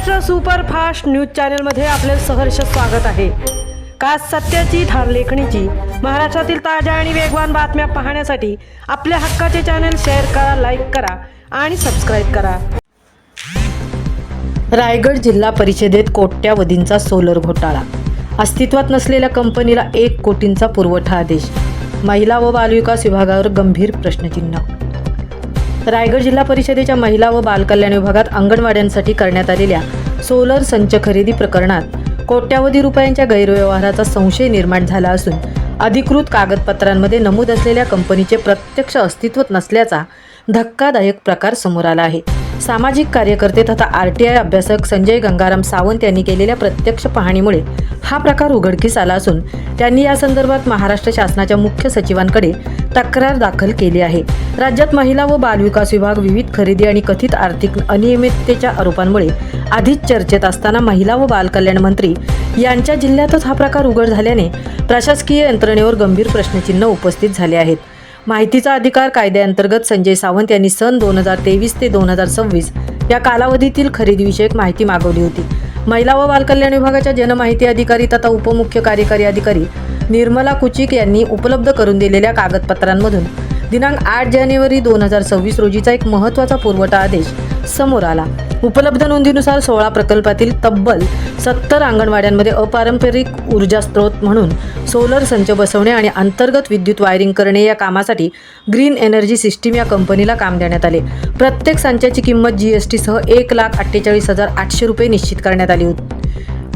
Maharashtra superfast news चॅनलमध्ये आपले सहर्ष स्वागत आहे। खास सत्याची ठार लेखणीची महाराष्ट्रातील ताज्या आणि वेगवान बातम्या पाहण्यासाठी आपल्या हक्काचे चॅनल शेअर करा, लाईक करा आणि सबस्क्राइब करा। रायगड जिल्हा परिषदेत कोट्यावधींचा सोलर घोटाळा, अस्तित्वात नसलेल्या कंपनीला 1 कोटींचा पुरवठा आदेश, महिला व बालविकास विभागावर गंभीर प्रश्नचिन्ह। रायगड जिल्हा परिषदेच्या महिला व बालकल्याण विभागात अंगणवाड्यांसाठी करण्यात आलेल्या सोलर संच खरेदी प्रकरणात कोट्यावधी रुपयांच्या गैरव्यवहाराचा संशय निर्माण झाला असून अधिकृत कागदपत्रांमध्ये नमूद असलेल्या कंपनीचे प्रत्यक्ष अस्तित्व नसल्याचा धक्कादायक प्रकार समोर आला आहे। सामाजिक कार्यकर्ते तथा RTI अभ्यासक संजय गंगाराम सावंत यांनी केलेल्या प्रत्यक्ष पाहणीमुळे हा प्रकार उघडकीस आला असून त्यांनी या संदर्भात महाराष्ट्र शासनाच्या मुख्य सचिवांकडे तक्रार दाखल केली आहे। राज्यात महिला व बालविकास विभाग विविध खरेदी आणि कथित आर्थिक अनियमिततेच्या आरोपांमुळे आधीच चर्चेत असताना महिला व बालकल्याण मंत्री यांच्या जिल्ह्यातच हा प्रकार उघड झाल्याने प्रशासकीय यंत्रणेवर गंभीर प्रश्नचिन्ह उपस्थित झाले आहेत। माहितीचा अधिकार कायद्याअंतर्गत संजय सावंत यांनी सन 2023 ते 2026 या कालावधीतील खरेदीविषयक माहिती मागवली होती। महिला व बालकल्याण विभागाच्या जनमाहिती अधिकारी तथा उपमुख्य कार्यकारी अधिकारी निर्मला कुचिक यांनी उपलब्ध करून दिलेल्या कागदपत्रांमधून दिनांक 8 जानेवारी 2026 रोजीचा एक महत्त्वाचा पुरवठा आदेश समोर आला। उपलब्ध नोंदीनुसार 16 प्रकल्पातील तब्बल 70 अंगणवाड्यांमध्ये अपारंपरिक ऊर्जा स्रोत म्हणून सोलर संच बसवणे आणि अंतर्गत विद्युत वायरिंग करणे या कामासाठी ग्रीन एनर्जी सिस्टीम या कंपनीला काम देण्यात आले। प्रत्येक संचाची किंमत GST सह 1,48,800 रुपये निश्चित करण्यात आली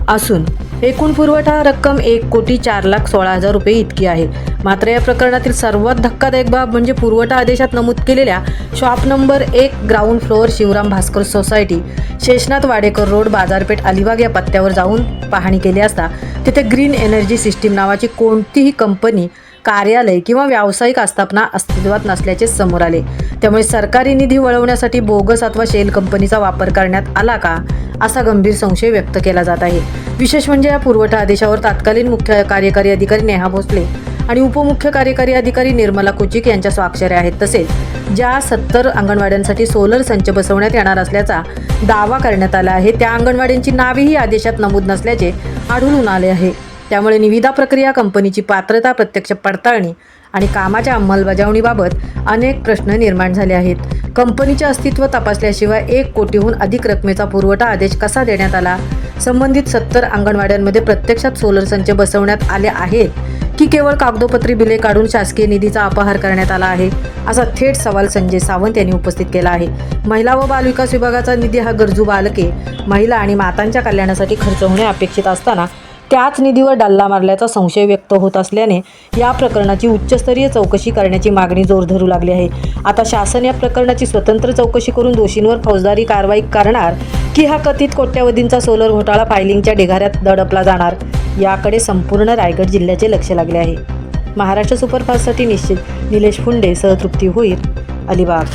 असून एकूण पुरवठा रक्कम 1,04,16,000 रुपये इतकी आहे। मात्र या प्रकरणातील सर्वात धक्कादायक बाब म्हणजे पुरवठा आदेशात नमूद केलेल्या shop number 1 ground floor Shivram Bhaskar society, Sheshnath Wadekar road, बाजारपेठ, अलिबाग या पत्त्यावर जाऊन पाहणी केली असता तिथे ग्रीन एनर्जी सिस्टीम नावाची कोणतीही कंपनी, कार्यालय किंवा व्यावसायिक आस्थापना अस्तित्वात नसल्याचे समोर आले। त्यामुळे सरकारी निधी वळवण्यासाठी बोगस अथवा शेल कंपनीचा वापर करण्यात आला का, असा गंभीर संशय व्यक्त केला जात आहे। विशेष म्हणजे या पुरवठा आदेशावर तत्कालीन मुख्य कार्यकारी अधिकारी नेहा भोसले आणि उपमुख्य कार्यकारी अधिकारी निर्मला कुचिक यांच्या स्वाक्षऱ्या आहेत। तसेच ज्या 70 अंगणवाड्यांसाठी सोलर संच बसवण्यात येणार असल्याचा दावा करण्यात आला आहे त्या अंगणवाड्यांची नावेही आदेशात नमूद नसल्याचे आढळून आले आहे। त्यामुळे निविदा प्रक्रिया, कंपनीची पात्रता, प्रत्यक्ष पडताळणी आणि कामाच्या अंमलबजावणीबाबत अनेक प्रश्न निर्माण झाले आहेत। कंपनीचे अस्तित्व तपासल्याशिवाय 1 कोटीहून अधिक रकमेचा पुरवठा आदेश कसा देण्यात आला? संबंधित 70 अंगणवाड्यांमध्ये प्रत्यक्षात सोलर संच बसवण्यात आले आहेत की केवळ कागदोपत्री बिले काढून शासकीय निधीचा अपहार करण्यात आला आहे, असा थेट सवाल संजय सावंत यांनी उपस्थित केला आहे। महिला व बालविकास विभागाचा निधी हा गरजू बालके, महिला आणि मातांच्या कल्याणासाठी खर्च होणे अपेक्षित असताना त्याच निधीवर डल्ला मारल्याचा संशय व्यक्त होत असल्याने या प्रकरणाची उच्चस्तरीय चौकशी करण्याची मागणी जोर धरू लागली आहे। आता शासन या प्रकरणाची स्वतंत्र चौकशी करून दोषींवर फौजदारी कारवाई करणार की हा कथित कोट्यावधींचा सोलर घोटाळा फायलिंगच्या ढिगाऱ्यात दडपला जाणार, याकडे संपूर्ण रायगड जिल्ह्याचे लक्ष लागले आहे। महाराष्ट्र सुपरफास्टसाठी निलेश फुंडे सह तृप्ती होईल, अलिबाग।